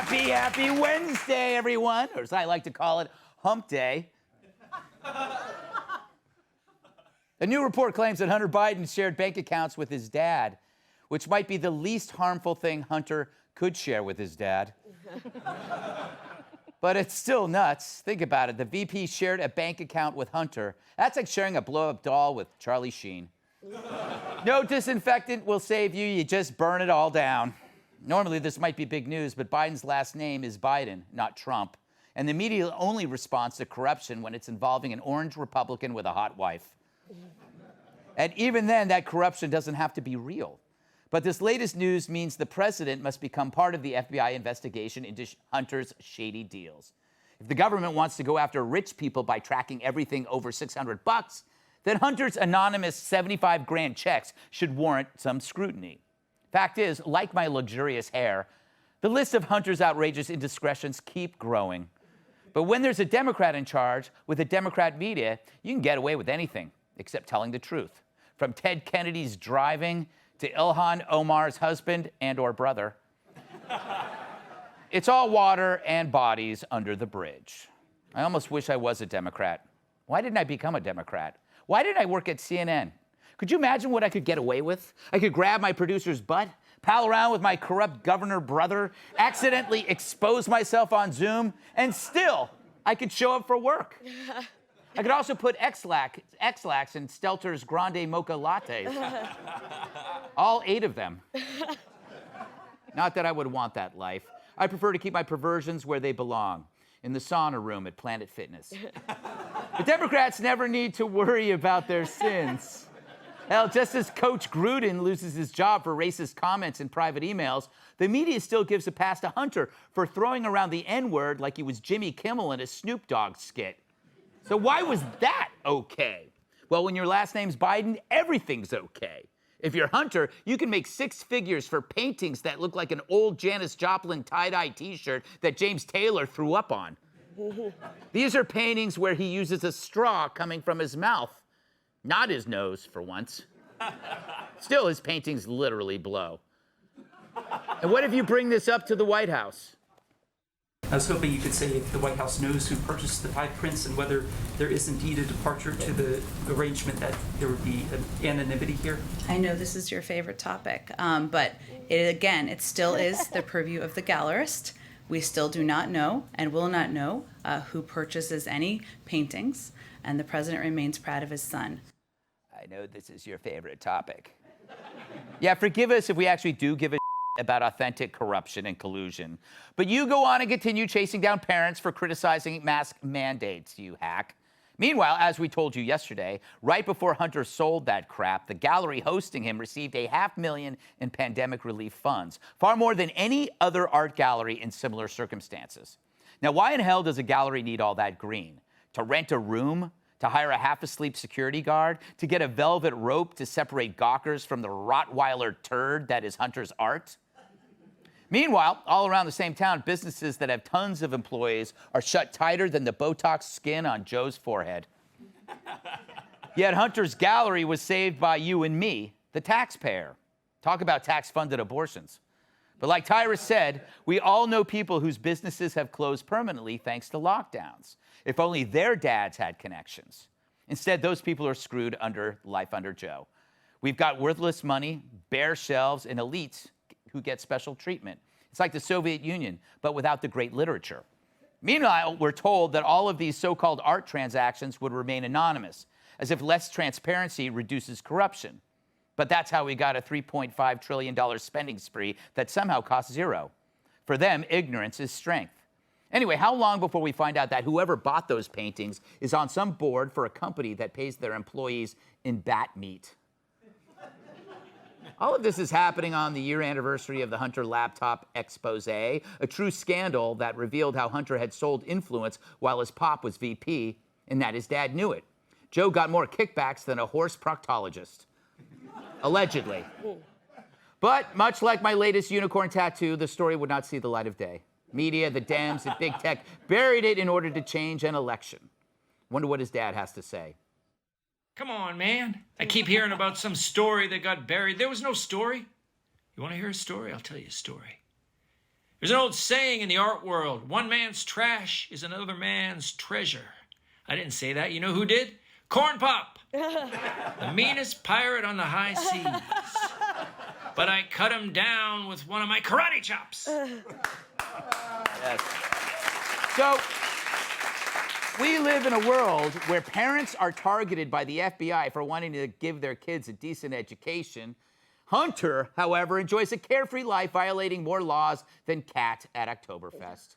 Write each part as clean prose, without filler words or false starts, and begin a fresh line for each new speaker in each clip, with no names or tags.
Happy Wednesday, everyone, or as I like to call it, Hump Day. A new report claims that Hunter Biden shared bank accounts with his dad, which might be the least harmful thing Hunter could share with his dad. But it's still nuts. Think about it. The VP shared a bank account with Hunter. That's like sharing a blow-up doll with Charlie Sheen. No disinfectant will save you. You just burn it all down. Normally, this might be big news, but Biden's last name is Biden, not Trump. And the media only responds to corruption when it's involving an orange Republican with a hot wife. And even then, that corruption doesn't have to be real. But this latest news means the president must become part of the FBI investigation into Hunter's shady deals. If the government wants to go after rich people by tracking everything over $600, then Hunter's anonymous 75 grand checks should warrant some scrutiny. Fact is, like my luxurious hair, the list of Hunter's outrageous indiscretions keep growing. But when there's a Democrat in charge with a Democrat media, you can get away with anything except telling the truth. From Ted Kennedy's driving to Ilhan Omar's husband and or brother. It's all water and bodies under the bridge. I almost wish I was a Democrat. Why didn't I become a Democrat? Why didn't I work at CNN? Could you imagine what I could get away with? I could grab my producer's butt, pal around with my corrupt governor brother, accidentally expose myself on Zoom, and still, I could show up for work. I could also put X-Lax in Stelter's Grande Mocha lattes. All 8 of them. Not that I would want that life. I prefer to keep my perversions where they belong, in the sauna room at Planet Fitness. The Democrats never need to worry about their sins. Hell, just as Coach Gruden loses his job for racist comments in private emails, the media still gives a pass to Hunter for throwing around the N-word like he was Jimmy Kimmel in a Snoop Dogg skit. So why was that okay? Well, when your last name's Biden, everything's okay. If you're Hunter, you can make 6 figures for paintings that look like an old Janis Joplin tie-dye t-shirt that James Taylor threw up on. These are paintings where he uses a straw coming from his mouth, not his nose, for once. Still, his paintings literally blow. And what if you bring this up to the White House?
I was hoping you could say if the White House knows who purchased the 5 prints and whether there is indeed a departure to the arrangement that there would be an anonymity here.
I know this is your favorite topic, but it still is the purview of the gallerist. We still do not know and will not know who purchases any paintings, and the president remains proud of his son.
I know this is your favorite topic. Yeah, forgive us if we actually do give a about authentic corruption and collusion. But you go on and continue chasing down parents for criticizing mask mandates, you hack. Meanwhile, as we told you yesterday, right before Hunter sold that crap, the gallery hosting him received $500,000 in pandemic relief funds, far more than any other art gallery in similar circumstances. Now, why in hell does a gallery need all that green? To rent a room? To hire a half-asleep security guard? To get a velvet rope to separate gawkers from the Rottweiler turd that is Hunter's art? Meanwhile, all around the same town, businesses that have tons of employees are shut tighter than the Botox skin on Joe's forehead. Yet Hunter's gallery was saved by you and me, the taxpayer. Talk about tax-funded abortions. But like Tyrus said, we all know people whose businesses have closed permanently thanks to lockdowns. If only their dads had connections. Instead, those people are screwed under life under Joe. We've got worthless money, bare shelves, and elites who get special treatment. It's like the Soviet Union, but without the great literature. Meanwhile, we're told that all of these so-called art transactions would remain anonymous, as if less transparency reduces corruption. But that's how we got a $3.5 trillion spending spree that somehow costs zero. For them, ignorance is strength. Anyway, how long before we find out that whoever bought those paintings is on some board for a company that pays their employees in bat meat? All of this is happening on the year anniversary of the Hunter laptop expose, a true scandal that revealed how Hunter had sold influence while his pop was VP, and that his dad knew it. Joe got more kickbacks than a horse proctologist. Allegedly. But much like my latest unicorn tattoo, the story would not see the light of day. Media, the Dems, and big tech buried it in order to change an election. Wonder what his dad has to say.
Come on, man. I keep hearing about some story that got buried. There was no story. You want to hear a story? I'll tell you a story. There's an old saying in the art world, one man's trash is another man's treasure. I didn't say that. You know who did? Corn Pop, the meanest pirate on the high seas. But I cut him down with one of my karate chops.
Yes. So, we live in a world where parents are targeted by the FBI for wanting to give their kids a decent education. Hunter, however, enjoys a carefree life, violating more laws than Cat at Oktoberfest.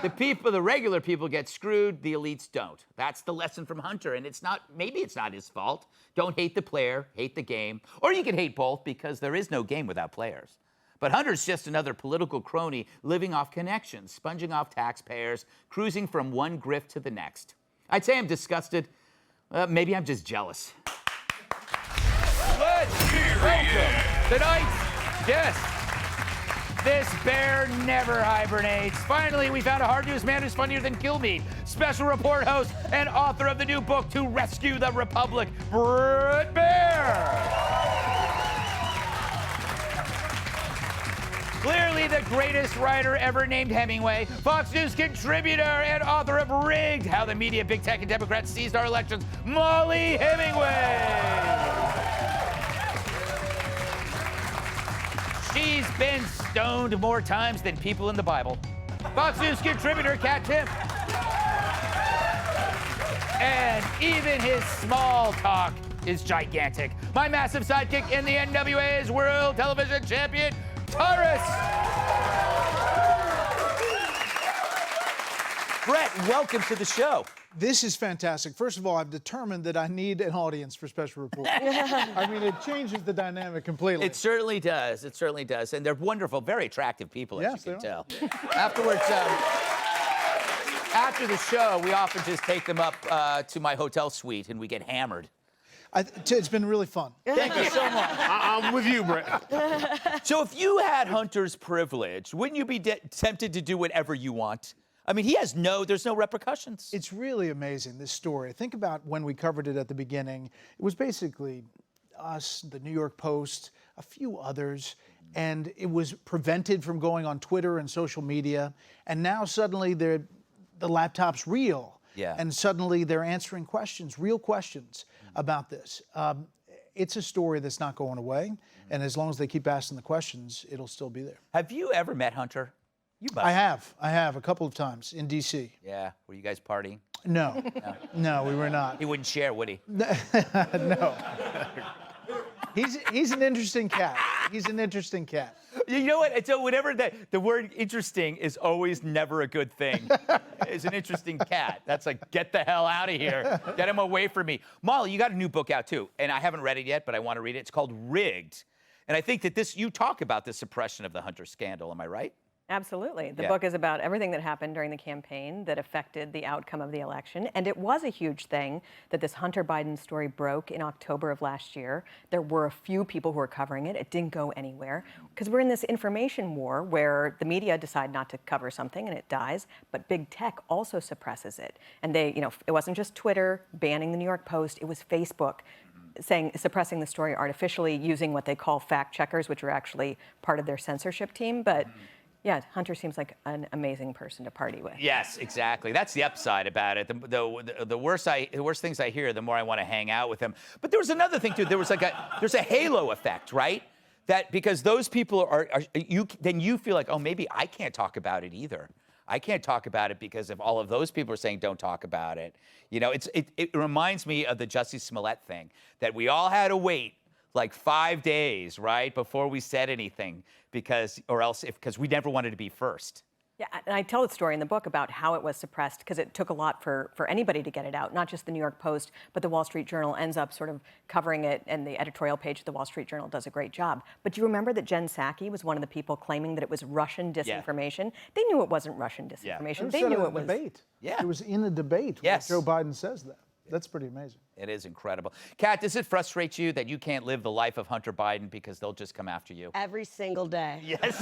The regular people get screwed, the elites don't. That's the lesson from Hunter, and maybe it's not his fault. Don't hate the player, hate the game. Or you can hate both, because there is no game without players. But Hunter's just another political crony living off connections, sponging off taxpayers, cruising from one grift to the next. I'd say I'm disgusted. Maybe I'm just jealous. Let's welcome tonight's guest. This bear never hibernates. Finally, we found a hard-nosed man who's funnier than Killmeat. Special report host and author of the new book, To Rescue the Republic, Bret Baier. Clearly the greatest writer ever named Hemmingway, Fox News contributor and author of Rigged, How the Media, Big Tech, and Democrats Seized Our Elections, Molly Hemmingway. She's been stoned more times than people in the Bible. Fox News contributor Cat Timpf. And even his small talk is gigantic. My massive sidekick in the NWA is World Television Champion, Tyrus. Bret, welcome to the show.
This is fantastic. First of all, I've determined that I need an audience for Special Report. I mean, it changes the dynamic completely.
It certainly does. It certainly does. And they're wonderful, very attractive people, as
Yes,
you can
they are.
tell. Afterwards, after the show, we often just take them up to my hotel suite and we get hammered.
It's been really fun.
Thank you so much.
I'm with you, Bret.
So if you had Hunter's privilege, wouldn't you be tempted to do whatever you want? I mean, there's no repercussions.
It's really amazing, this story. Think about when we covered it at the beginning. It was basically us, the New York Post, a few others, and it was prevented from going on Twitter and social media. And now suddenly the laptop's real.
Yeah.
And suddenly they're answering questions, real questions about this. It's a story that's not going away. And as long as they keep asking the questions, it'll still be there.
Have you ever met Hunter? You must.
I have a couple of times in D.C.
Yeah. Were you guys partying?
No, we were not.
He wouldn't share, would he?
No. He's an interesting cat. He's an interesting cat.
You know what? So whenever the word interesting is always never a good thing. It's an interesting cat. That's like, get the hell out of here. Get him away from me. Molly, you got a new book out too. And I haven't read it yet, but I want to read it. It's called Rigged. And I think that you talk about the suppression of the Hunter scandal. Am I right?
Absolutely. The
Yeah.
book is about everything that happened during the campaign that affected the outcome of the election. And it was a huge thing that this Hunter Biden story broke in October of last year. There were a few people who were covering it. It didn't go anywhere because we're in this information war where the media decide not to cover something and it dies, but big tech also suppresses it. And it wasn't just Twitter banning the New York Post, it was Facebook suppressing the story artificially using what they call fact checkers, which are actually part of their censorship team. But yeah, Hunter seems like an amazing person to party with.
Yes, exactly. That's the upside about it. The worse things I hear, the more I want to hang out with him. But there was another thing too. There's a halo effect, right? That because those people then you feel like, oh, maybe I can't talk about it either. I can't talk about it because if all of those people are saying don't talk about it. You know, it reminds me of the Jussie Smollett thing, that we all had to wait like 5 days, right, before we said anything because we never wanted to be first.
Yeah, and I tell the story in the book about how it was suppressed because it took a lot for anybody to get it out, not just the New York Post, but the Wall Street Journal ends up sort of covering it, and the editorial page of the Wall Street Journal does a great job. But do you remember that Jen Psaki was one of the people claiming that it was Russian disinformation? Yeah. They knew it wasn't Russian disinformation.
Yeah.
They knew it was.
Debate.
Yeah.
It was in the debate where
Yes.
Joe Biden says that. That's pretty amazing.
It is incredible. Kat, does it frustrate you that you can't live the life of Hunter Biden because they'll just come after you?
Every single day.
Yes.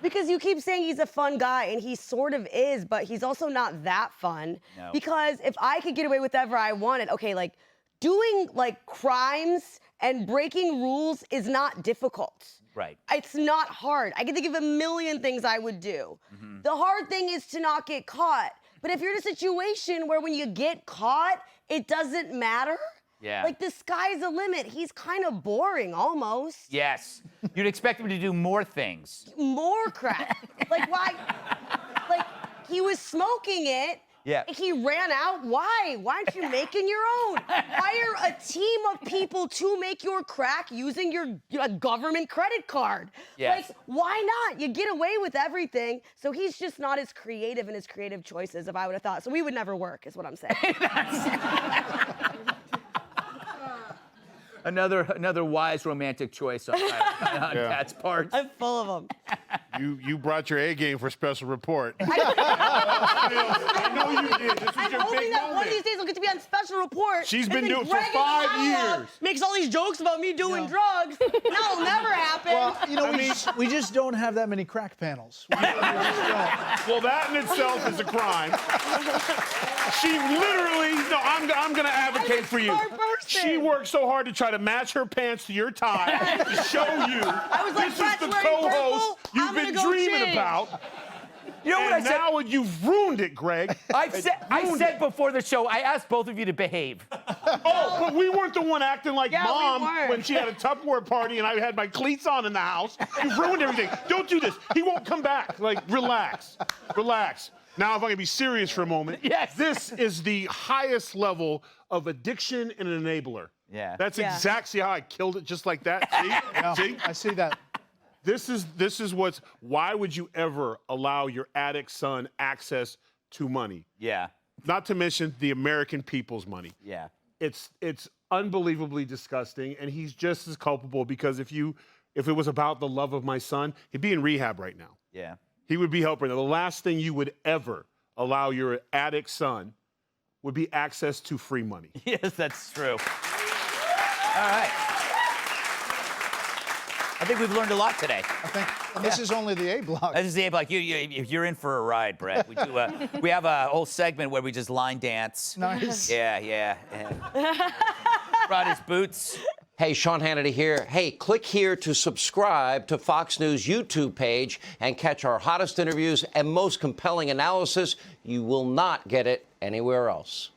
Because you keep saying he's a fun guy, and he sort of is, but he's also not that fun.
No.
Because if I could get away with whatever I wanted, okay, like doing like crimes And breaking rules is not difficult.
Right.
It's not hard. I can think of a million things I would do. The hard thing is to not get caught. But if you're in a situation where when you get caught, it doesn't matter.
Yeah.
Like the sky's the limit. He's kind of boring almost.
Yes. You'd expect him to do more things.
More crack. Like why? Like he was smoking it.
Yeah.
He ran out. Why? Why aren't you making your own? Hire a team of people to make your crack using your government credit card.
Yes.
Like, why not? You get away with everything. So he's just not as creative in his creative choices, if I would have thought. So we would never work, is what I'm saying.
Another wise romantic choice on Pat's part.
I'm full of them.
You brought your A game for special report.
I'm
know you did. This was your
hoping
big
that one of
moment.
these days I'll get to be on special report.
She's
and
been
then
doing it for
Greg in
5
Iowa
years.
Makes all these jokes about me doing drugs. That'll never happen.
Well, you know, we just don't have that many crack panels. We just don't.
Well, that in itself is a crime. She literally, no, I'm going to advocate for you.
smart person.
She worked so hard to try to match her pants to your tie to show you
I was like,
this is
Brett's
the
wearing
co-host
purple,
you've
I'm
been
gonna go
dreaming
change.
about.
You know what I
And
said?
now you've ruined it, Greg.
I said before the show, I asked both of you to behave.
Oh, but we weren't the one acting like
Yeah, we
Mom
weren't.
when she had a Tupperware party and I had my cleats on in the house. You've ruined everything. Don't do this. He won't come back. Like, relax. Relax. Now, if I'm going to be serious for a moment,
Yes.
this is the highest level of addiction and an enabler.
Yeah.
That's
Yeah.
exactly how I killed it, just like that. See?
Yeah,
See?
I see that.
This is what's, why would you ever allow your addict son access to money?
Yeah.
Not to mention the American people's money.
Yeah.
It's unbelievably disgusting, and he's just as culpable because if it was about the love of my son, he'd be in rehab right now.
Yeah.
He would be helping. The last thing you would ever allow your addict son would be access to free money.
Yes, that's true. All right. I think we've learned a lot today.
I think, and this is only the A block.
This is the like you're in for a ride, Brett. We have a whole segment where we just line dance.
Nice.
Yeah. Brought his boots.
Hey, Sean Hannity here. Hey, click here to subscribe to Fox News YouTube page and catch our hottest interviews and most compelling analysis. You will not get it anywhere else.